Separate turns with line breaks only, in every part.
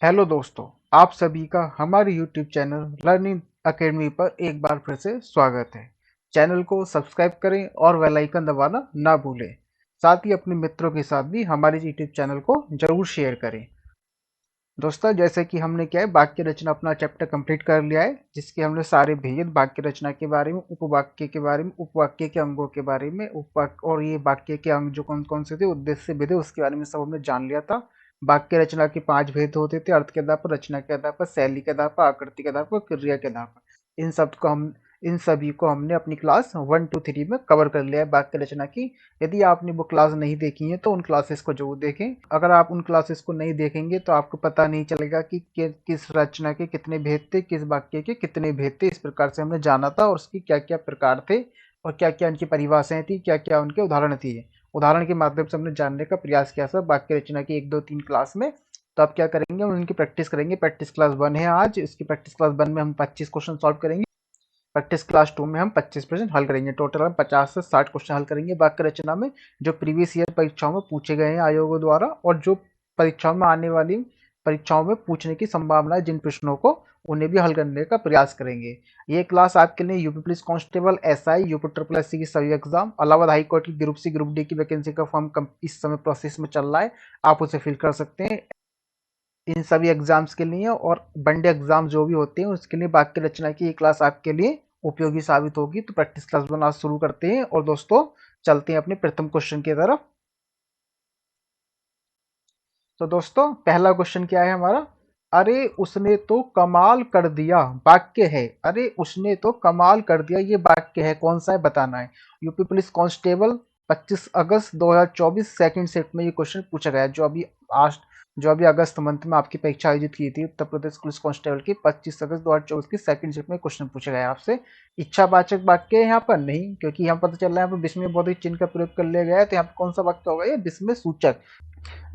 Hello दोस्तों, आप सभी का हमारे यूट्यूब चैनल लर्निंग अकेडमी पर एक बार फिर से स्वागत है। चैनल को सब्सक्राइब करें और बेल आइकन दबाना ना भूलें। साथ ही अपने मित्रों के साथ भी हमारे यूट्यूब चैनल को जरूर शेयर करें। दोस्तों, जैसे कि हमने क्या है, वाक्य रचना अपना चैप्टर कंप्लीट कर लिया है, जिसके हमने सारे भेद वाक्य रचना के बारे में, उपवाक्य के बारे में, उपवाक्य के अंगों के बारे में, उपवाक्य और ये वाक्य के अंग जो कौन कौन से थे, उद्देश्य भेद, उसके बारे में सब हमने जान लिया था। वाक्य रचना के 5 भेद होते थे: अर्थ के आधार पर, रचना के आधार पर, शैली के आधार पर, आकृति के आधार पर, क्रिया के आधार पर। इन सभी को हमने अपनी क्लास 1 2 3 में कवर कर लिया है वाक्य रचना की। यदि आपने वो क्लास नहीं देखी है तो उन क्लासेस को जरूर देखें। अगर आप उन क्लासेस को नहीं देखेंगे तो आपको पता नहीं चलेगा कि किस रचना के कितने भेद थे, किस वाक्य के कितने भेद थे। इस प्रकार से हमने जाना था और उसकी क्या क्या प्रकार थे और क्या क्या उनकी परिभाषाएं थी, क्या क्या उनके उदाहरण थी। उदाहरण के माध्यम से हमने जानने का प्रयास किया सब वाक्य रचना की 1 2 3 क्लास में। तो आप क्या करेंगे, हम उनकी प्रैक्टिस करेंगे। प्रैक्टिस क्लास 1 है आज, इसकी प्रैक्टिस क्लास 1 में हम 25 क्वेश्चन सॉल्व करेंगे। प्रैक्टिस क्लास 2 में हम 25% हल करेंगे। टोटल हम 50 से 60 क्वेश्चन हल करेंगे वाक्य रचना में, जो प्रीवियस ईयर परीक्षाओं में पूछे गए हैं आयोगों द्वारा, और जो परीक्षाओं में आने वाली परीक्षाओं में पूछने की संभावना है जिन प्रश्नों को, उन्हें भी हल करने का प्रयास करेंगे। ये क्लास आपके लिए UP police constable, SI, UP triple SC की सभी एग्जाम, इलाहाबाद हाई कोर्ट की ग्रुप सी ग्रुप डी की वैकेंसी का फॉर्म इस समय प्रोसेस में चल रहा है, आप उसे फिल कर सकते हैं। इन सभी एग्जाम्स के लिए और वनडे एग्जाम जो भी होते हैं उसके लिए वाक्य रचना की ये क्लास आपके लिए उपयोगी साबित होगी। तो प्रैक्टिस क्लास बनाना शुरू करते हैं और दोस्तों चलते हैं अपने प्रथम क्वेश्चन की तरफ। तो दोस्तों पहला क्वेश्चन क्या है हमारा? अरे उसने तो कमाल कर दिया वाक्य है। अरे उसने तो कमाल कर दिया, ये वाक्य है, कौन सा है बताना है। यूपी पुलिस कांस्टेबल 25 अगस्त 2024 सेकंड शिफ्ट में ये क्वेश्चन पूछा गया है, आज जो अभी अगस्त मंथ में आपकी परीक्षा आयोजित की थी उत्तर प्रदेश पुलिस कांस्टेबल की 25 अगस्त 2024 की सेकंड शिफ्ट में क्वेश्चन पूछा गया है आपसे। इच्छावाचक वाक्य है यहाँ पर नहीं, क्योंकि यहाँ पता चल रहा है यहाँ पर विस्मय बोधक चिन्ह का प्रयोग कर लिया गया है, तो यहाँ पर कौन सा वाक्य होगा? ये विस्मय सूचक।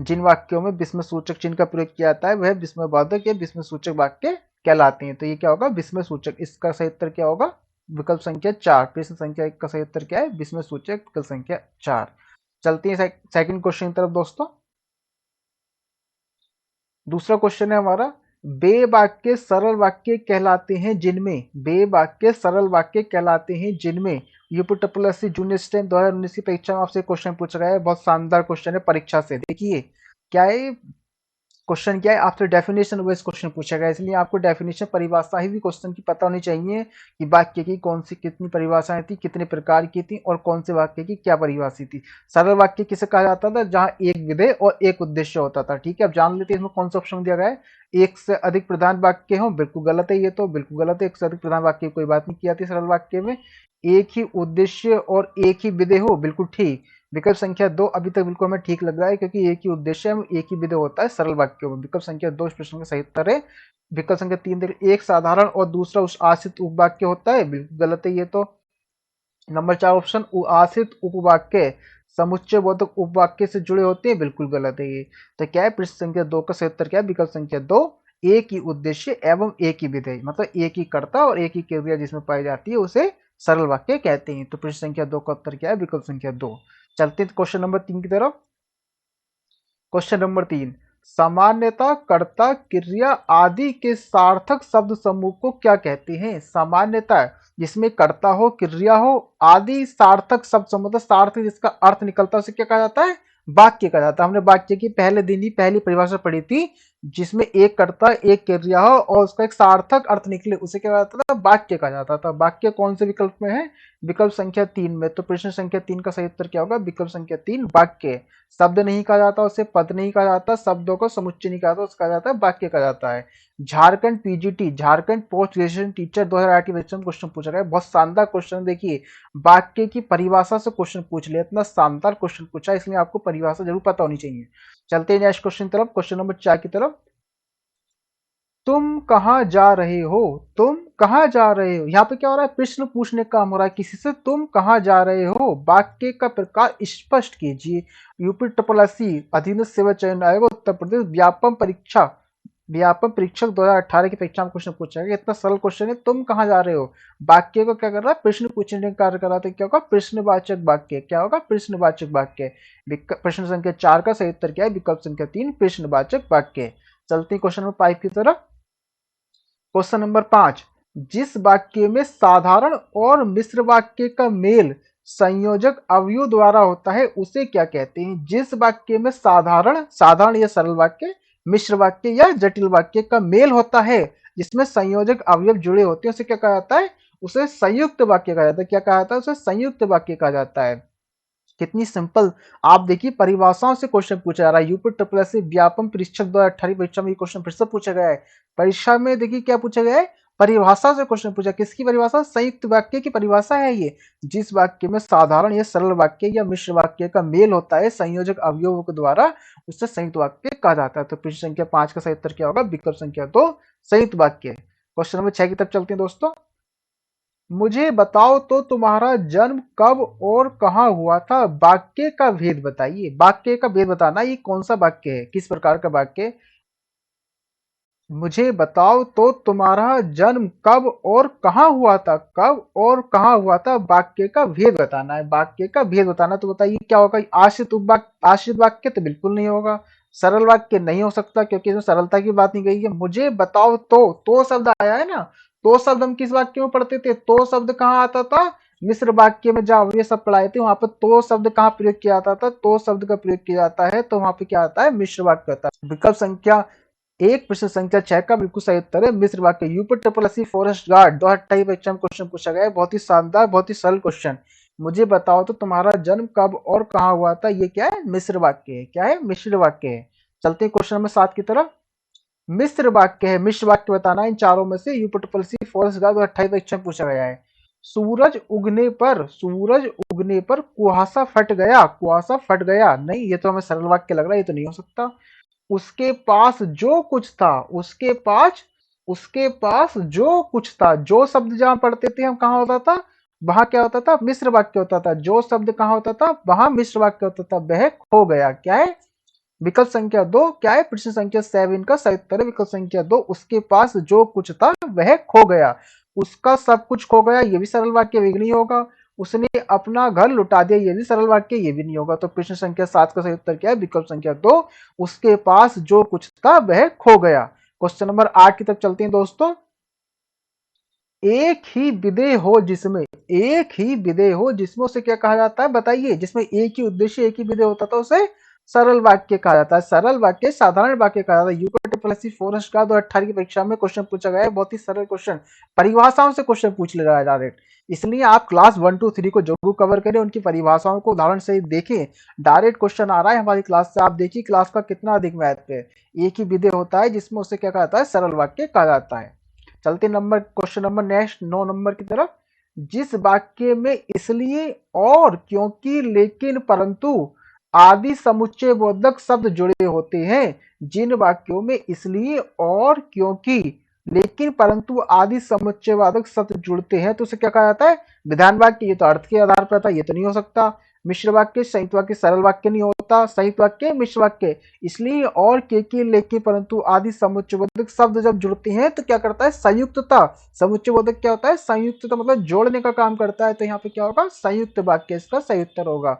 जिन वाक्यों में विस्मय सूचक चिन्ह का प्रयोग किया जाता है वह विस्मयवादक या विस्मय सूचक वाक्य कहलाते हैं। तो ये क्या होगा? विस्मय सूचक। इसका सही उत्तर क्या होगा? विकल्प संख्या 4। प्रश्न संख्या 1 का सही उत्तर क्या है? विस्मय सूचक, विकल्प संख्या 4। चलते हैं सेकंड क्वेश्चन की तरफ दोस्तों। दूसरा क्वेश्चन है हमारा, बे वाक्य सरल वाक्य कहलाते हैं जिनमें, बे वाक्य सरल वाक्य कहलाते हैं जिनमें। UP triple SC junior stand 2019 की परीक्षा में आपसे क्वेश्चन पूछा गया है, बहुत शानदार क्वेश्चन है परीक्षा से। देखिए क्या है क्वेश्चन, क्या है आपसे डेफिनेशन वाइज क्वेश्चन पूछा गया, इसलिए आपको डेफिनेशन परिभाषा ही भी क्वेश्चन की पता होनी चाहिए कि वाक्य की कौन सी कितनी परिभाषाएं थी, कितने प्रकार की थी और कौन से वाक्य की क्या परिभाषा थी। सरल वाक्य किसे कहा जाता था? जहां एक विधेय और एक उद्देश्य होता था। ठीक है, अब जान लेते हैं इसमें कौन सा ऑप्शन दिया गया है। एक से अधिक प्रधान वाक्य हो, बिल्कुल गलत है, ये तो बिल्कुल गलत है। एक से अधिक प्रधान वाक्य की कोई बात नहीं की जाती सरल वाक्य में। एक ही उद्देश्य और एक ही विधेय हो, बिल्कुल ठीक। विकल्प संख्या 2 अभी तक बिल्कुल हमें ठीक लग रहा है, क्योंकि एक ही उद्देश्य है, एक ही विधेय होता है सरल वाक्यों में। विकल्प संख्या 2 इस प्रश्न का सही उत्तर है। विकल्प संख्या 3 देखिए, एक साधारण और दूसरा उस आश्रित उपवाक्य होता है, बिल्कुल गलत है ये तो। नंबर 4 ऑप्शन आश्रित उपवाक्य समुच्चय बोधक उपवाक्य से जुड़े होते हैं, बिल्कुल गलत है ये। तो क्या है? प्रश्न संख्या 2 का सही उत्तर क्या है? विकल्प संख्या 2, एक ही उद्देश्य एवं एक ही विधेय, मतलब एक ही कर्ता और एक ही क्रिया जिसमें पाई जाती है उसे सरल वाक्य कहते हैं। तो प्रश्न संख्या 2 का उत्तर क्या है? विकल्प संख्या 2। चलते हैं क्वेश्चन नंबर 3 की तरफ। क्वेश्चन नंबर 3, सामान्यता कर्ता क्रिया आदि के सार्थक शब्द समूह को क्या कहते हैं? सामान्यता जिसमें कर्ता हो, क्रिया हो, आदि सार्थक शब्द समूह, मतलब सार्थक जिसका अर्थ निकलता है उसे क्या कहा जाता है? वाक्य कहा जाता है। हमने वाक्य की पहले दिन ही पहली परिभाषा पढ़ी थी, जिसमें एक कर्ता एक क्रिया हो और उसका एक सार्थक अर्थ निकले उसे क्या कहा जाता था? वाक्य कहा जाता था। वाक्य कौन से विकल्प में है? विकल्प संख्या 3 में। तो प्रश्न संख्या 3 का सही उत्तर क्या होगा? विकल्प संख्या 3, वाक्य। शब्द नहीं कहा जाता उसे, पद नहीं कहा जाता, शब्दों को समुच्चय नहीं कहा जाता, उसे कहा जाता है वाक्य कहा जाता है। Jharkhand PGT, Jharkhand post graduation teacher 2008 की परीक्षा में क्वेश्चन पूछा गया है, बहुत शानदार क्वेश्चन। देखिए वाक्य की परिभाषा से क्वेश्चन पूछ लिया, इतना शानदार क्वेश्चन पूछा, इसलिए आपको परिभाषा जरूर पता होनी चाहिए। चलते हैं नेक्स्ट क्वेश्चन की तरफ, क्वेश्चन नंबर 4 की तरफ। तुम कहाँ जा रहे हो? तुम कहाँ जा रहे हो? यहाँ पे क्या हो रहा है? प्रश्न पूछने का काम हो रहा है किसी से। तुम कहाँ जा रहे हो? वाक्य का प्रकार स्पष्ट कीजिए। यूपी ट्रिपल एससी अधीनस्थ सेवा चयन आयोग उत्तर प्रदेश व्यापम परीक्षक 2018 की परीक्षा में क्वेश्चन पूछा गया। इतना सरल क्वेश्चन है, तुम कहाँ जा रहे हो। वाक्य को क्या कर रहा है? प्रश्न पूछने का कार्य कर रहा था। क्या होगा? प्रश्नवाचक वाक्य। क्या होगा? प्रश्नवाचक वाक्य। प्रश्न संख्या 4 का सही उत्तर क्या है? विकल्प संख्या 3, प्रश्नवाचक वाक्य। चलते हैं क्वेश्चन नंबर 5 की तरफ। क्वेश्चन नंबर 5, जिस वाक्य में साधारण और मिश्र वाक्य का मेल संयोजक अवयव द्वारा होता है उसे क्या कहते हैं? जिस वाक्य में साधारण साधारण या सरल वाक्य, मिश्र वाक्य या जटिल वाक्य का मेल होता है, जिसमें संयोजक अवयव जुड़े होते हैं, उसे क्या कहा जाता है? उसे संयुक्त वाक्य कहा जाता है। क्या कहा जाता है? उसे संयुक्त वाक्य कहा जाता है। कितनी सिंपल। आप देखिए परिभाषाओं से क्वेश्चन पूछा जा रहा है। यूपी ट्रिपल व्यापम परीक्षक 2018 परीक्षा में ये क्वेश्चन फिर से पूछा गया है। परीक्षा में देखिए क्या पूछा गया है, परिभाषा से क्वेश्चन पूछा। किसकी परिभाषा? संयुक्त वाक्य की परिभाषा है ये। जिस वाक्य में साधारण या सरल वाक्य या मिश्र वाक्य का मेल होता है संयोजक अवयवों के द्वारा, उससे संयुक्त वाक्य कहा जाता है। तो प्रश्न संख्या 5 का सही उत्तर क्या होगा? विकल्प संख्या 2 संयुक्त वाक्य। क्वेश्चन नंबर 6 की तरफ चलते हैं दोस्तों। मुझे बताओ तो तुम्हारा जन्म कब और कहाँ हुआ था? वाक्य का भेद बताइए। वाक्य का भेद बताना, ये कौन सा वाक्य है, किस प्रकार का वाक्य है? मुझे बताओ तो तुम्हारा जन्म कब और कहाँ हुआ था? कब और कहाँ हुआ था, वाक्य का भेद बताना है। वाक्य का भेद बताना, तो बताइए क्या होगा? आश्रित उपवाक्य, आश्रित वाक्य तो बिल्कुल नहीं होगा। सरल वाक्य नहीं हो सकता क्योंकि इसमें सरलता की बात नहीं गई है। मुझे बताओ तो शब्द आया है ना, तो शब्द हम किस वाक्य में पढ़ते थे? तो शब्द कहाँ आता था? मिश्र वाक्य में। जाओ ये सब पढ़ाए थे, वहां पर तो शब्द कहाँ प्रयोग किया जाता था? तो शब्द का प्रयोग किया जाता है, तो वहां पे क्या आता है? मिश्र वाक्य आता है। विकल्प संख्या एक प्रश्न संख्या 6 का बिल्कुल सही उत्तर है मिश्र वाक्य। UP triple SC forest guard 2028 परीक्षा में क्वेश्चन पूछा गया है। बहुत ही शानदार, बहुत ही सरल क्वेश्चन। मुझे बताओ तो तुम्हारा जन्म कब और कहाँ हुआ था, ये क्या है? मिश्र वाक्य है। क्या है? मिश्र वाक्य है। चलते हैं क्वेश्चन नंबर 7 की तरफ। मिश्र वाक्य है, मिश्र वाक्य बताना इन चारों में से। UP triple SC forest guard 2028 परीक्षा में पूछा गया है। सूरज उगने पर कुहासा फट गया। कुहासा फट गया नहीं, ये तो हमें सरल वाक्य लग रहा है, ये तो नहीं हो सकता। उसके पास जो कुछ था, उसके पास जो कुछ था। जो शब्द जहां पढ़ते थे हम, कहाँ होता था? वहां क्या होता था? मिश्र वाक्य होता था। जो शब्द कहाँ होता था? वहां मिश्र वाक्य होता था। वह खो गया। क्या है? विकल्प संख्या 2 क्या है? प्रश्न संख्या 7 का सही उत्तर है विकल्प संख्या 2। उसके पास जो कुछ था वह खो गया। उसका सब कुछ खो गया, ये भी सरल वाक्य भी नहीं होगा। उसने अपना घर लुटा दिया, ये भी सरल वाक्य, ये भी नहीं होगा। तो प्रश्न संख्या 7 का सही उत्तर क्या है? विकल्प संख्या 2। उसके पास जो कुछ था वह खो गया। क्वेश्चन नंबर 8 की तरफ चलते हैं दोस्तों। एक ही विधेय हो जिसमें उसे क्या कहा जाता है? बताइए। जिसमें एक ही उद्देश्य, एक ही विधेय होता था, उसे सरल वाक्य कहा जाता है। सरल वाक्य साधारण वाक्य कहा जाता है। यूपी ट्रिपल एससी फॉरेस्ट का 2018 की परीक्षा में क्वेश्चन पूछा गया है। बहुत ही सरल क्वेश्चन, परिभाषाओं से क्वेश्चन पूछ ले रहा है डायरेक्ट। इसलिए आप क्लास 1 2 3 को जरूर कवर करें, उनकी परिभाषाओं को उदाहरण से देखें। डायरेक्ट क्वेश्चन आ रहा है हमारी क्लास से। आप देखिए क्लास का कितना अधिक महत्व है। एक ही विधेय होता है जिसमें उसे क्या कहा जाता है? सरल वाक्य कहा जाता है। चलते number question number next 9 number की तरफ। जिस वाक्य में इसलिए और क्योंकि लेकिन परंतु आदि समुच्चय बोधक शब्द जुड़े होते हैं, जिन वाक्यों में इसलिए और क्योंकि लेकिन परंतु आदि समुच्चयवादक शब्द जुड़ते हैं, तो उसे क्या कहा जाता है? विधान वाक्य। ये तो अर्थ के आधार पर था, ये तो नहीं हो सकता। मिश्र वाक्य, संयुक्त वाक्य, सरल वाक्य नहीं होता। संयुक्त वाक्य, मिश्र वाक्य। इसलिए और के लेके परंतु आदि समुच्चयबोधक शब्द जब जुड़ते हैं तो क्या करता है? संयुक्तता। समुच्चयबोधक क्या होता है? संयुक्तता, मतलब जोड़ने का काम करता है। तो यहाँ पे क्या होगा? संयुक्त वाक्य इसका सही उत्तर होगा।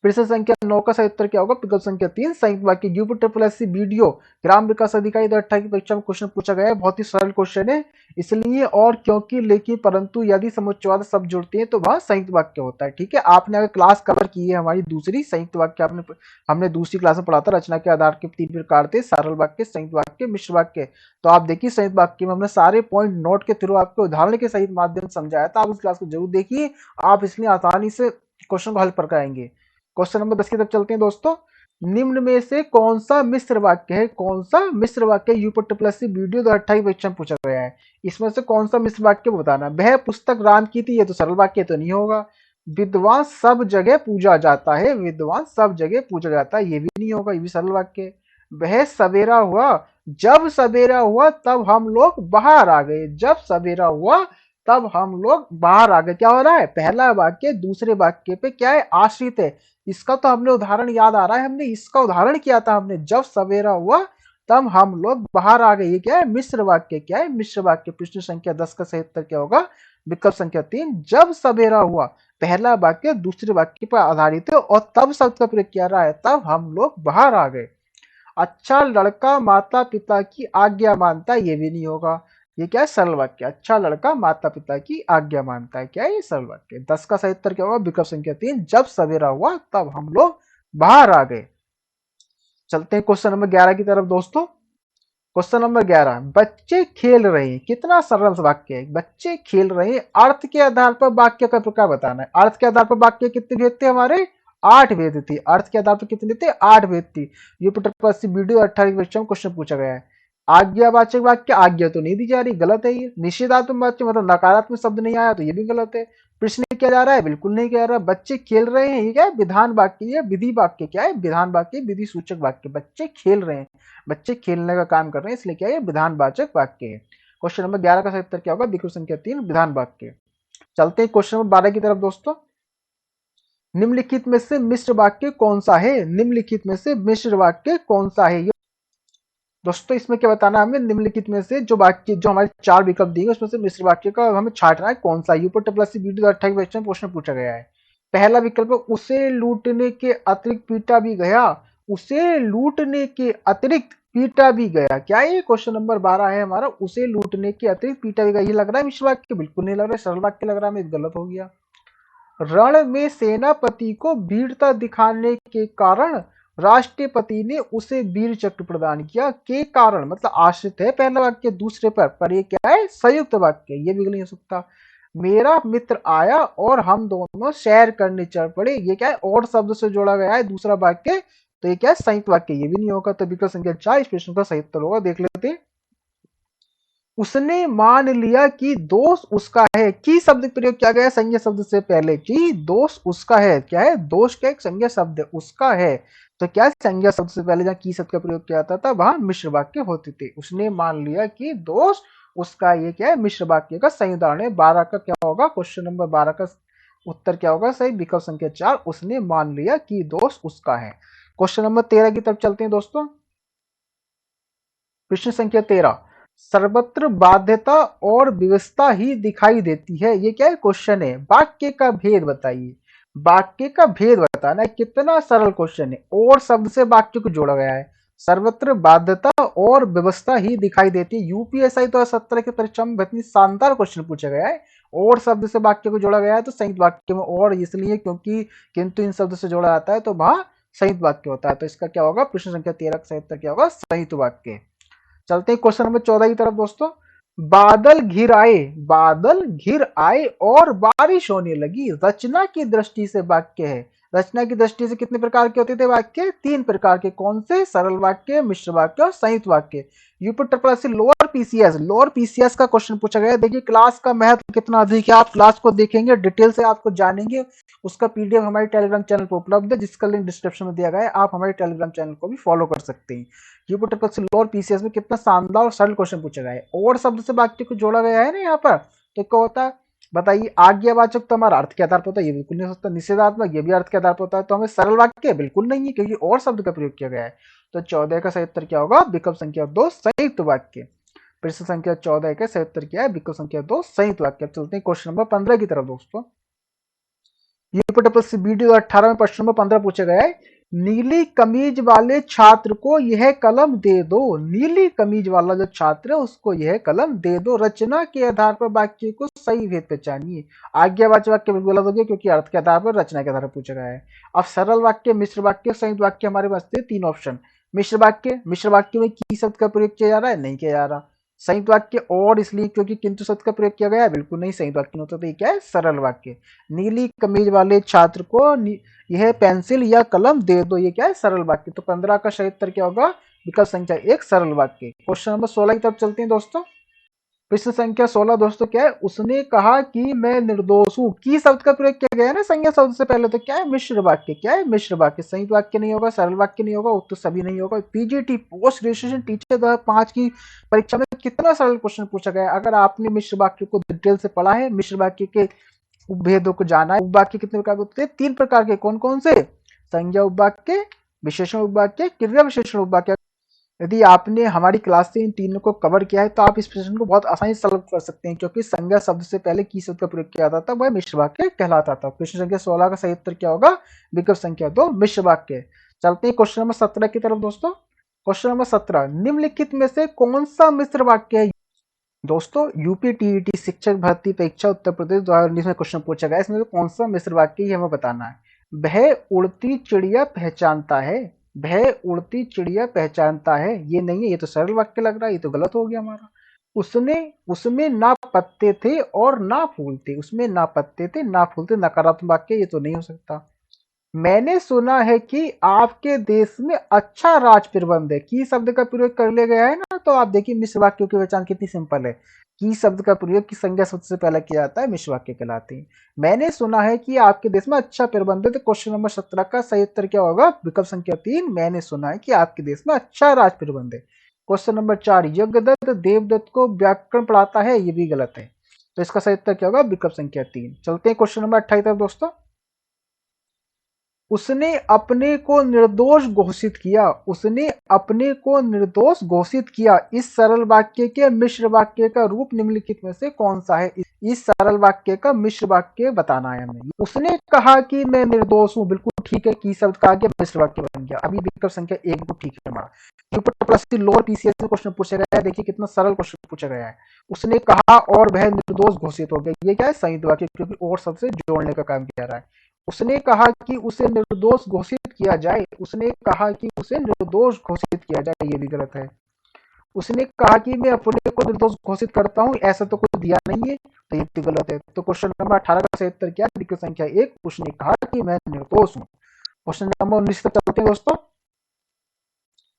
प्रश्न संख्या 9 का सही उत्तर क्या होगा? विकल्प संख्या 3 संयुक्त वाक्य। यूपी ट्रिपल एससी वीडियो ग्राम विकास अधिकारी 2028 की परीक्षा में क्वेश्चन पूछा गया है। बहुत ही सरल क्वेश्चन है। इसलिए और क्योंकि लेकिन परंतु यदि समुच्चयवाद शब्द जुड़ते हैं तो वह संयुक्त वाक्य होता है। ठीक है, आपने अगर क्लास कवर की है हमारी दूसरी संयुक्त वाक्य, आपने हमने दूसरी क्लास में पढ़ा था रचना के आधार के 3 प्रकार थे, सरल वाक्य, संयुक्त वाक्य, मिश्र वाक्य। तो आप देखिए संयुक्त वाक्य में हमने सारे पॉइंट नोट के थ्रू आपको उदाहरण के सहित माध्यम से समझाया था। आप उस क्लास को जरूर देखिए, आप इसलिए आसानी से क्वेश्चन को हल कर पाएंगे। क्वेश्चन नंबर 10 की तरफ चलते हैं दोस्तों। निम्न में से कौन सा मिश्र वाक्य है? कौन सा मिश्र वाक्य यूपी ट्रिपल एससी वीडियो 2028 परीक्षा में पूछा गया है? इसमें से कौन सा मिश्र वाक्य बताना। वह पुस्तक राम की थी, ये तो सरल वाक्य तो नहीं होगा। विद्वान सब जगह पूजा जाता है, विद्वान सब जगह पूजा जाता है, ये भी नहीं होगा, ये भी सरल वाक्य है। वह सवेरा हुआ, जब सवेरा हुआ तब हम लोग बाहर आ गए। जब सवेरा हुआ तब हम लोग बाहर आ गए। क्या हो रहा है? पहला वाक्य दूसरे वाक्य पे क्या है? आश्रित है। इसका तो हमने उदाहरण याद आ रहा है, हमने इसका उदाहरण किया था। हमने जब सवेरा हुआ तब हम लोग बाहर आ गए। ये क्या है? मिश्र वाक्य। क्या है? मिश्र वाक्य। प्रश्न संख्या 10 का सही उत्तर क्या होगा? विकल्प संख्या 3 जब सवेरा हुआ। पहला वाक्य दूसरे वाक्य पर आधारित है और तब शब्द का प्रयोग किया रहा है, तब हम लोग बाहर आ गए। अच्छा लड़का माता पिता की आज्ञा मानता है, ये भी नहीं होगा। ये क्या है? सरल वाक्य। अच्छा लड़का माता पिता की आज्ञा मानता है, क्या है? ये सरल वाक्य। 10 का सही उत्तर क्या होगा? विकल्प संख्या 3, जब सवेरा हुआ तब हम लोग बाहर आ गए। चलते हैं क्वेश्चन नंबर 11 की तरफ दोस्तों। क्वेश्चन नंबर 11, बच्चे खेल रहे हैं, कितना सरल वाक्य है। बच्चे खेल रहे हैं, अर्थ के आधार पर वाक्य का प्रकार बताना है। अर्थ के आधार पर वाक्य कितने भेद थे हमारे? 8 भेद थे। अर्थ के आधार पर कितने थे? 8 भेद थी। यूपी ट्रिपल वीडियो 18 की परीक्षा में क्वेश्चन पूछा गया है। आज्ञावाचक वाक्य, आज्ञा तो नहीं दी जा रही, गलत है ये। निषेधात्मक वाक्य मतलब नकारात्मक शब्द नहीं आया, तो ये भी गलत है। प्रश्न किया जा रहा है, बिल्कुल नहीं किया जा रहा। बच्चे खेल रहे हैं, ये क्या है? विधान वाक्य, ये विधि वाक्य। क्या है? विधान वाक्य, विधि सूचक वाक्य। बच्चे खेल रहे हैं, बच्चे खेलने का काम कर रहे हैं, इसलिए क्या है? विधानवाचक वाक्य है। क्वेश्चन नंबर 11 का सही उत्तर क्या होगा? विकल्प संख्या 3, विधान वाक्य। चलते हैं क्वेश्चन नंबर 12 की तरफ दोस्तों। निम्नलिखित में से मिश्र वाक्य कौन सा है? निम्नलिखित में से मिश्र वाक्य कौन सा है? दोस्तों इसमें क्या बताना है हमें? निम्नलिखित में से जो वाक्य, जो हमारे 4 विकल्प दिए उसमें से मिश्र वाक्य का हमें छांटना है कौन सा। यूपर प्लस वीडियो 28 क्वेश्चन प्रश्न पूछा गया है। पहला विकल्प, उसे लूटने के अतिरिक्त पीटा भी गया। उसे लूटने के अतिरिक्त पीटा भी गया, क्या ये क्वेश्चन नंबर 12 है हमारा? उसे लूटने के अतिरिक्त पीटा भी गया, ये लग रहा है मिश्र वाक्य? बिल्कुल नहीं लग रहा है, सरल वाक्य लग रहा है, गलत हो गया। रण में सेनापति को वीरता दिखाने के कारण राष्ट्रपति ने उसे वीर चक्र प्रदान किया। के कारण मतलब आश्रित है पहला वाक्य दूसरे पर ये क्या है? संयुक्त वाक्य, ये भी नहीं हो सकता। मेरा मित्र आया और हम दोनों सैर करने चल पड़े, ये क्या है? और शब्द से जोड़ा गया है दूसरा वाक्य, तो ये क्या है? संयुक्त वाक्य, ये भी नहीं होगा। तो विकल्प संख्या 4 इस प्रश्न का सही उत्तर होगा। देख लेते हैं। उसने मान लिया कि दोष उसका है। की शब्द प्रयोग किया गया संज्ञा शब्द से पहले। कि दोष उसका है, क्या है? दोष का एक संज्ञा शब्द है, उसका है। तो क्या संज्ञा शब्द से पहले जहां की शब्द का प्रयोग किया जाता था वहां मिश्र वाक्य होते थे। उसने मान लिया कि दोष उसका, ये क्या है? मिश्र वाक्य का सही उदाहरण है। 12 का क्या होगा? क्वेश्चन नंबर 12 का उत्तर क्या होगा? सही विकल्प संख्या 4, उसने मान लिया कि दोष उसका है। क्वेश्चन नंबर 13 की तरफ चलते हैं दोस्तों। प्रश्न संख्या 13, सर्वत्र बाध्यता और विवशता ही दिखाई देती है, ये क्या है? क्वेश्चन है। वाक्य का भेद बताइए। वाक्य का भेद बताना है, कितना सरल क्वेश्चन है। और शब्द से वाक्य को जोड़ा गया है। सर्वत्र बाध्यता और व्यवस्था ही दिखाई देती है। यूपीएसआई 2017 की परीक्षा में इतनी शानदार क्वेश्चन पूछा गया है। और शब्द से वाक्य को जोड़ा गया है तो संयुक्त वाक्य में और इसलिए क्योंकि किंतु इन शब्द से जोड़ा जाता है तो वहां संयुक्त वाक्य होता है। तो इसका क्या होगा? प्रश्न संख्या 13 का सही उत्तर क्या होगा? संयुक्त वाक्य। चलते हैं क्वेश्चन नंबर 14 की तरफ दोस्तों। बादल घिर आए, बादल घिर आए और बारिश होने लगी, रचना की दृष्टि से वाक्य है। रचना की दृष्टि से कितने प्रकार के होते थे वाक्य? 3 प्रकार के। कौन से? सरल वाक्य, मिश्र वाक्य और संयुक्त वाक्य। UP triple SC lower PCS, lower PCS का क्वेश्चन पूछा गया है। देखिए क्लास का महत्व कितना अधिक है, आप क्लास को देखेंगे डिटेल से आपको जानेंगे। उसका पीडीएफ हमारे टेलीग्राम चैनल पर उपलब्ध है, जिसका लिंक डिस्क्रिप्शन में दिया गया है। आप हमारे टेलीग्राम चैनल को भी फॉलो कर सकते हैं। UP triple SC lower PCS में कितना शानदार और सरल क्वेश्चन पूछा गया है। और शब्द से वाक्य को जोड़ा गया है ना यहाँ पर, तो क्या होता है बताइए? आज्ञावाचक तो हमारा अर्थ के आधार पर होता है, ये बिल्कुल नहीं हो सकता। निषेधात्मक, ये भी अर्थ के आधार पर होता है। तो हमें सरल वाक्य बिल्कुल नहीं है क्योंकि और शब्द का प्रयोग किया गया है। तो 14 का सही उत्तर क्या होगा? विकल्प संख्या 2, संयुक्त वाक्य। प्रश्न संख्या 14 का सही उत्तर क्या है? विकल्प संख्या 2, संयुक्त वाक्य। चलते हैं क्वेश्चन नंबर 15 की तरफ दोस्तों। यूपीडब्ल्यूएससी 18 में प्रश्न नंबर 15 पूछा गया है। नीली कमीज वाले छात्र को यह कलम दे दो। नीली कमीज वाला जो छात्र है उसको यह कलम दे दो। रचना के आधार पर वाक्य को सही भेद पहचानिए। आज्ञावाचक वाक्य बिल्कुल गलत हो गया क्योंकि अर्थ के आधार पर, रचना के आधार पर पूछा गया है। अब सरल वाक्य, मिश्र वाक्य, संयुक्त वाक्य हमारे पास थे 3 ऑप्शन। मिश्र वाक्य, मिश्र वाक्य में की शब्द का प्रयोग किया जा रहा है? नहीं किया जा रहा। संयुक्त वाक्य और इसलिए क्योंकि किंतु शब्द का प्रयोग किया गया है? बिल्कुल नहीं, संयुक्त वाक्य होता। तो ये क्या है? सरल वाक्य। नीली कमीज वाले छात्र को यह पेंसिल या कलम दे दो, ये क्या है? सरल वाक्य। तो 15 का सही उत्तर क्या होगा? विकल्प संख्या 1, सरल वाक्य। क्वेश्चन नंबर 16 की तरफ चलते हैं दोस्तों। प्रश्न संख्या 16 दोस्तों क्या है? उसने कहा कि मैं निर्दोष हूं। की शब्द का प्रयोग किया गया है ना संज्ञा शब्द से पहले, तो क्या है? मिश्र वाक्य। क्या है? मिश्र वाक्य। संयुक्त वाक्य नहीं होगा, सरल वाक्य नहीं होगा, उत्तर सभी नहीं होगा। पीजीटी पोस्ट ग्रेजुएशन टीचर 2005 की परीक्षा में कितना सरल क्वेश्चन पूछा गया है। अगर आपने मिश्र वाक्य को डिटेल से पढ़ा है, मिश्र वाक्य के उपभेदों को जाना है। उपवाक्य कितने प्रकार के होते हैं? 3 प्रकार के। कौन कौन से? संज्ञा उपवाक्य, विशेषण उपवाक्य, क्रिया विशेषण उपवाक्य। यदि आपने हमारी क्लास से इन तीनों को कवर किया है तो आप इस प्रश्न को बहुत आसानी से सॉल्व कर सकते हैं क्योंकि संज्ञा शब्द से पहले की शब्द का प्रयोग किया जाता था, वह मिश्र वाक्य कहलाता था। प्रश्न संख्या 16 का सही उत्तर क्या होगा? विकल्प संख्या 2, मिश्र वाक्य। चलते हैं क्वेश्चन नंबर 17 की तरफ दोस्तों। क्वेश्चन नंबर 17, निम्नलिखित में से कौन सा मिश्र वाक्य है? दोस्तों यूपी टीईटी शिक्षक भर्ती परीक्षा उत्तर प्रदेश 2019 में क्वेश्चन पूछा गया, इसमें से कौन सा मिश्र वाक्य है हमें बताना है। वह उड़ती चिड़िया पहचानता है, वह उड़ती चिड़िया पहचानता है, ये नहीं है, ये तो सरल वाक्य लग रहा है, ये तो गलत हो गया हमारा। उसने उसमें ना पत्ते थे और ना फूल थे, उसमें ना पत्ते थे ना फूल थे, नकारात्मक वाक्य, ये तो नहीं हो सकता। मैंने सुना है कि आपके देश में अच्छा राज प्रबंध है, की शब्द का प्रयोग कर लिया गया है ना, तो आप देखिए मिश्र वाक्यों की पहचान कितनी सिंपल है। की शब्द का प्रयोग की संज्ञा शब्द से पहले किया जाता है, मिश्र वाक्य कहलाते हैं। मैंने सुना है कि आपके देश में अच्छा प्रबंध है, तो क्वेश्चन नंबर 17 का सही उत्तर क्या होगा? विकल्प संख्या 3, मैंने सुना है कि आपके देश में अच्छा राज प्रबंध है। क्वेश्चन नंबर 4, यज्ञदत्त देवदत्त को व्याकरण पढ़ाता है, ये भी गलत है, तो इसका सही उत्तर क्या होगा? विकल्प संख्या 3। चलते हैं क्वेश्चन नंबर 28 तक दोस्तों। उसने अपने को निर्दोष घोषित किया, उसने अपने को निर्दोष घोषित किया, इस सरल वाक्य के मिश्र वाक्य का रूप निम्नलिखित में से कौन सा है? इस सरल वाक्य का मिश्र वाक्य बताना है हमें। उसने कहा कि मैं निर्दोष हूं, बिल्कुल ठीक है, की शब्द का आगे मिश्र वाक्य बन गया। अभी विकल्प संख्या 1 बिल्कुल ठीक है हमारा। यूपी प्लस लोअर पीसीएस में क्वेश्चन पूछा गया है, देखिए कितना सरल क्वेश्चन पूछा गया है। उसने कहा और वह निर्दोष घोषित हो गया, ये क्या है? संयुक्त वाक्य, क्योंकि और शब्द से जोड़ने का काम किया रहा है। उसने कहा कि उसे निर्दोष घोषित किया जाए, उसने कहा कि उसे निर्दोष घोषित किया जाए, ये भी गलत है। उसने कहा कि मैं अपने को निर्दोष घोषित करता हूं, ऐसा तो कुछ दिया नहीं है, तो ये भी गलत है। तो क्वेश्चन नंबर 18 का सही उत्तर क्या है? विकल्प संख्या 1, उसने कहा कि मैं निर्दोष हूं। क्वेश्चन नंबर 19 तक चलते हैं दोस्तों।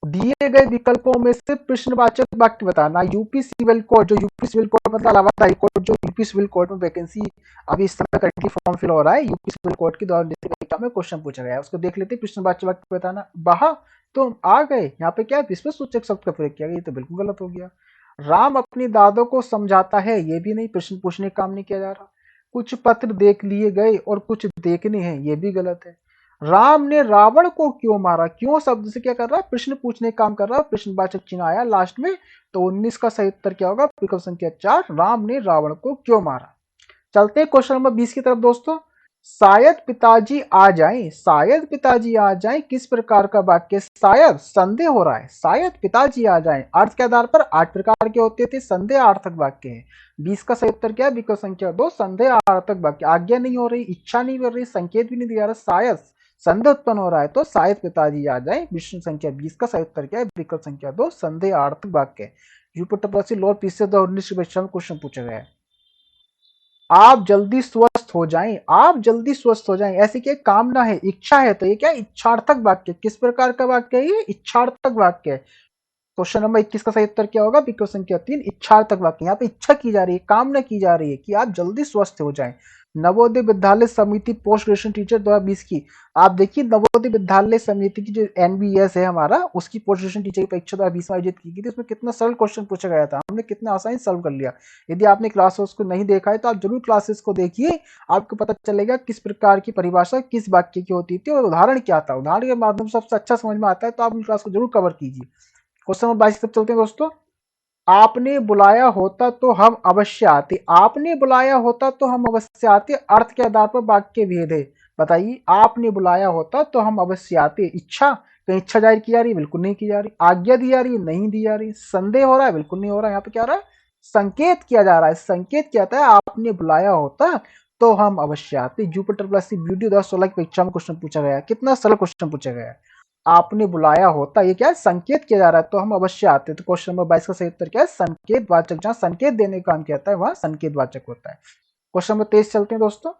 दिए गए विकल्पों में से प्रश्नवाचक वाक्य बताना। यूपी सिविल कोड, जो यूपी सिविल कोड मतलब इलाहाबाद हाई कोर्ट, जो यूपी सिविल कोर्ट में वैकेंसी अभी इस समय करंटली फॉर्म फिल हो रहा है, यूपी सिविल कोर्ट की 2019 एग्जाम में क्वेश्चन पूछा गया है, उसको देख लेते हैं। प्रश्नवाचक वाक्य बताना, बहा तो आ गए, यहाँ पे क्या विश्व सूचक शब्द का प्रयोग किया गया, ये तो बिल्कुल गलत हो गया। राम अपनी दादों को समझाता है, ये भी नहीं, प्रश्न पूछने का काम नहीं किया जा रहा। कुछ पत्र देख लिए गए और कुछ देखने हैं, ये भी गलत है। राम ने रावण को क्यों मारा, क्यों शब्द से क्या कर रहा है? प्रश्न पूछने का काम कर रहा है, प्रश्नवाचक चिन्ह आया लास्ट में, तो 19 का सही उत्तर क्या होगा? विकल्प संख्या 4, राम ने रावण को क्यों मारा। चलते हैं क्वेश्चन नंबर 20 की तरफ दोस्तों। शायद पिताजी आ जाएं, शायद पिताजी आ जाएं, किस प्रकार का वाक्य? शायद संदेह हो रहा है, शायद पिताजी आ जाएं, अर्थ के आधार पर 8 प्रकार के होते थे, संदेहार्थक वाक्य है। 20 का सही उत्तर क्या है? विकल्प संख्या 2, संदेहार्थक वाक्य। आज्ञा नहीं हो रही, इच्छा नहीं कर रही, संकेत भी नहीं दिया रहा, शायद संदेह उत्पन्न हो रहा है, तो शायद पिताजी आ जाए। प्रश्न संख्या 20 का सही उत्तर क्या है? विकल्प संख्या 2, संदेहार्थक वाक्य। यूपी लोअर पीसीएस 2019 की परीक्षा में क्वेश्चन पूछा गया है। आप जल्दी स्वस्थ हो जाएं, आप जल्दी स्वस्थ हो जाएं, ऐसी क्या कामना है, इच्छा है, तो ये क्या इच्छार्थक वाक्य। किस प्रकार का वाक्य है ये? इच्छार्थक वाक्य है। क्वेश्चन नंबर 21 का सही उत्तर क्या होगा? विकल्प संख्या 3, इच्छार्थक वाक्य। यहाँ पे इच्छा की जा रही है, कामना की जा रही है कि आप जल्दी स्वस्थ हो जाएं। नवोदय विद्यालय समिति पोस्ट ग्रेजुएशन टीचर 2020 की, आप देखिए नवोदय विद्यालय समिति की जो एनबीएस है हमारा, उसकी पोस्ट ग्रेजुएशन टीचर की परीक्षा 2020 में आयोजित की थी, उसमें कितना सरल क्वेश्चन पूछा गया था, हमने कितना आसानी सॉल्व कर लिया। यदि आपने क्लासेस को नहीं देखा है तो आप जरूर क्लासेस को देखिए, आपको पता चलेगा किस प्रकार की परिभाषा किस वाक्य की होती थी और उदाहरण क्या था। उदाहरण के माध्यम से सबसे अच्छा समझ में आता है, तो आप उन क्लास को जरूर कवर कीजिए। क्वेश्चन नंबर 22 तक चलते हैं दोस्तों। आपने बुलाया होता तो हम अवश्य आते, आपने बुलाया होता तो हम अवश्य आते, अर्थ के आधार पर वाक्य भेद है। बताइए, आपने बुलाया होता तो हम अवश्य आते, इच्छा, कहीं इच्छा जाहिर की जा रही है? बिल्कुल नहीं की जा रही। आज्ञा दी जा रही है? नहीं दी जा रही। संदेह हो रहा है? बिल्कुल नहीं हो रहा। यहाँ पे क्या हो रहा है? संकेत किया जा रहा है, संकेत क्या था? आपने बुलाया होता तो हम अवश्य आते। जुपिटर प्लस सी ब्यूटी 2016 की परीक्षा में क्वेश्चन पूछा गया है, कितना सरल क्वेश्चन पूछा गया है। आपने बुलाया होता, ये क्या है? संकेत किया जा रहा है, तो हम अवश्य आते। तो क्वेश्चन नंबर 22 का सही उत्तर क्या है? संकेत वाचक, जहां संकेत देने का काम किया जाता है वहां संकेत वाचक होता है। क्वेश्चन नंबर 23 चलते हैं दोस्तों।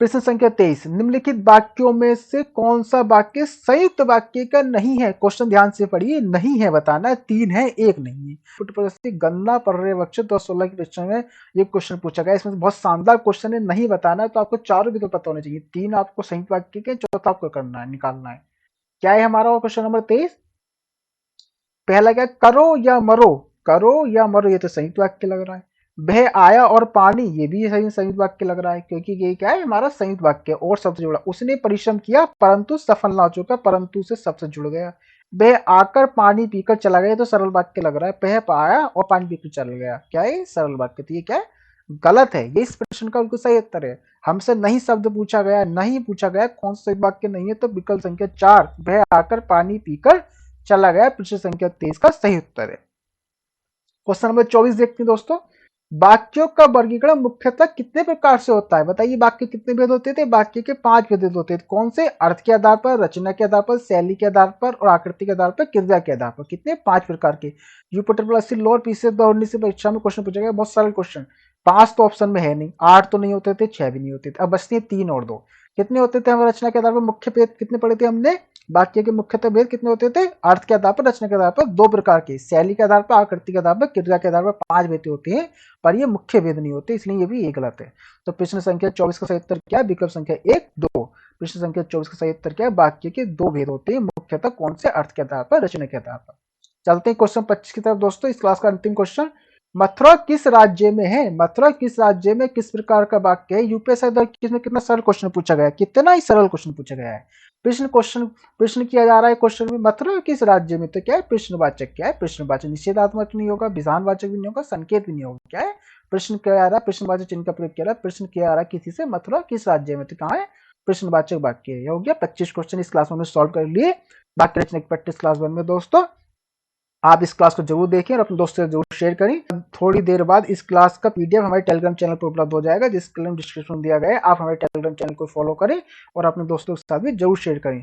प्रश्न संख्या 23, निम्नलिखित वाक्यों में से कौन सा वाक्य संयुक्त वाक्य का नहीं है? क्वेश्चन ध्यान से पढ़िए, नहीं है बताना है, 3 है, 1 नहीं है। गन्ना पर्यवेक्षक 2016 की परीक्षा में ये क्वेश्चन पूछा गया, इसमें बहुत शानदार क्वेश्चन है, नहीं बताना है तो आपको चारों विकल्प पता होने चाहिए। 3 आपको संयुक्त वाक्य के, चौथा आपको करना है, निकालना है। क्या है हमारा क्वेश्चन नंबर 23? पहला क्या? करो या मरो, करो या मरो, ये तो संयुक्त वाक्य लग रहा है। वह आया और पानी, ये भी सही संयुक्त वाक्य लग रहा है, क्योंकि ये क्या है? हमारा संयुक्त वाक्य और शब्द जुड़ा। उसने परिश्रम किया परंतु सफल ना हो चुका, परंतु से शब्द जुड़ गया। वह आकर पानी पीकर चला गया, तो सरल वाक्य लग रहा है। वह आया और पानी पीकर चला गया, क्या है? सरल वाक्य। तो ये क्या है? गलत है, ये इस प्रश्न का बिल्कुल सही उत्तर है। हमसे नहीं शब्द पूछा गया, नहीं पूछा गया कौन सा वाक्य नहीं है, तो विकल्प संख्या 4, वह आकर पानी पीकर चला गया, प्रश्न संख्या 23 का सही उत्तर है। क्वेश्चन नंबर 24 देखते हैं दोस्तों। वाक्यों का वर्गीकरण मुख्यतः कितने प्रकार से होता है? बताइए वाक्य कितने भेद होते थे? वाक्य के 5 भेद होते थे। कौन से? अर्थ के आधार पर, रचना के आधार पर, शैली के आधार पर और आकृति के आधार पर, क्रिया के आधार पर। कितने? 5 प्रकार के। यूपी लोअर पीसीएस 2019 से परीक्षा में क्वेश्चन पूछा गया, बहुत सरल क्वेश्चन। 5 तो ऑप्शन में है नहीं, 8 तो नहीं होते थे, 6 भी नहीं होते थे। अब बचती है 3 और 2। कितने होते थे? हम रचना के आधार पर मुख्य भेद कितने पढ़े थे हमने? वाक्य के मुख्यतः भेद कितने होते थे? अर्थ के आधार पर, रचना के आधार पर 2 प्रकार के, शैली के आधार पर, आकृति के आधार पर, क्रिया के आधार पर 5 भेद होते हैं, पर ये मुख्य भेद नहीं होते, इसलिए ये भी ये गलत है। तो प्रश्न संख्या 24 का सही उत्तर क्या है? विकल्प संख्या 1, 2। प्रश्न संख्या 24 का सही उत्तर क्या है? वाक्य के 2 भेद होते हैं, मुख्यतः कौन से? अर्थ के आधार पर, रचना के आधार पर। चलते हैं क्वेश्चन 25 की तरफ दोस्तों, इस क्लास का अंतिम क्वेश्चन। मथुरा किस राज्य में है? मथुरा किस राज्य में, किस प्रकार का वाक्य है? यूपीएससी द्वारा किसमें कितना सरल क्वेश्चन पूछा गया है, कितना ही सरल क्वेश्चन पूछा गया है। प्रश्न किया जा रहा है क्वेश्चन में, मथुरा किस राज्य में, तो क्या है? प्रश्नवाचक। क्या है? प्रश्नवाचक। निषेधात्मक नहीं होगा, विधानवाचक भी नहीं होगा, संकेत भी नहीं होगा। क्या है? प्रश्न किया जा रहा है, प्रश्नवाचक चिन्ह का प्रयोग किया जा रहा है, प्रश्न किया जा रहा है किसी से, मथुरा किस राज्य में, तो कहाँ है? प्रश्नवाचक वाक्य है। यह हो गया 25 क्वेश्चन इस क्लास में सॉल्व कर लिए। वाक्य रचना की प्रैक्टिस क्लास 1 में दोस्तों आप इस क्लास को जरूर देखें और अपने दोस्तों से जरूर शेयर करें। थोड़ी देर बाद इस क्लास का पीडीएफ हमारे टेलीग्राम चैनल पर उपलब्ध हो जाएगा, जिसका लिंक डिस्क्रिप्शन में दिया गया है। आप हमारे टेलीग्राम चैनल को फॉलो करें और अपने दोस्तों के साथ भी जरूर शेयर करें।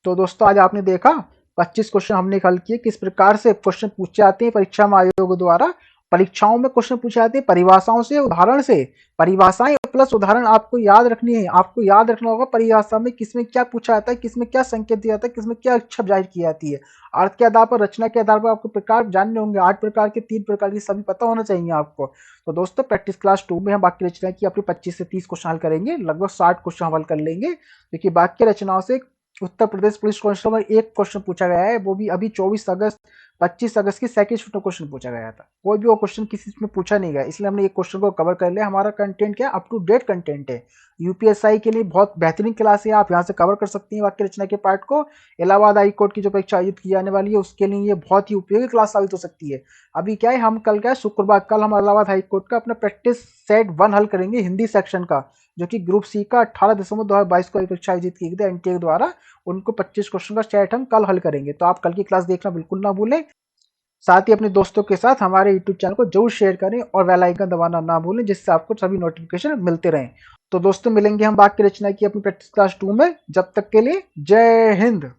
तो दोस्तों आज आपने देखा 25 क्वेश्चन हमने हल किए। किस प्रकार से क्वेश्चन पूछे जाते हैं परीक्षा में आयोग द्वारा। परीक्षाओं में क्वेश्चन पूछे जाते हैं परिभाषाओं से, उदाहरण से। परिभाषाएं प्लस उदाहरण आपको याद रखनी है। आपको याद रखना होगा परिभाषा में किसमें क्या पूछा जाता है, किसमें क्या संकेत दिया जाता है, किसमें क्या इच्छा जाहिर की जाती है। अर्थ के आधार पर, रचना के आधार पर आपको प्रकार जानने होंगे। 8 प्रकार के, 3 प्रकार की, सभी पता होना चाहिए आपको। तो दोस्तों प्रैक्टिस क्लास 2 में हम वाक्य रचना की अपनी 25 से 30 क्वेश्चन हल करेंगे, लगभग 60 क्वेश्चन हल कर लेंगे। देखिए वाक्य रचनाओं से उत्तर प्रदेश पुलिस कांस्टेबल एक क्वेश्चन पूछा गया है, वो भी अभी 25 अगस्त की सेकंड शिफ्ट में क्वेश्चन पूछा गया था। कोई भी वो क्वेश्चन किसी में पूछा नहीं गया, इसलिए हमने एक क्वेश्चन को कवर कर लिया। हमारा कंटेंट क्या? अप टू डेट कंटेंट है। यूपीएसआई के लिए बहुत बेहतरीन क्लास है, आप यहाँ से कवर कर सकती हैं वाक्य रचना के पार्ट को। इलाहाबाद हाई कोर्ट की जो परीक्षा आयोजित की जाने वाली है उसके लिए ये बहुत ही उपयोगी क्लास साबित हो सकती है। अभी क्या है, हम कल क्या है, शुक्रवार कल हम इलाहाबाद हाई कोर्ट का अपना प्रैक्टिस सेट 1 हल करेंगे हिंदी सेक्शन का, जो कि ग्रुप सी का 18 दिसंबर 2022 को परीक्षा आयोजित की गई थी एनटीए द्वारा। उनको 25 क्वेश्चन का सेट हम कल हल करेंगे, तो आप कल की क्लास देखना बिल्कुल ना भूलें। साथ ही अपने दोस्तों के साथ हमारे यूट्यूब चैनल को जरूर शेयर करें और बेल आइकन दबाना ना भूलें, जिससे आपको सभी नोटिफिकेशन मिलते रहें। तो दोस्तों मिलेंगे हम वाक्य रचना की अपनी प्रैक्टिस क्लास 2 में। जब तक के लिए जय हिंद।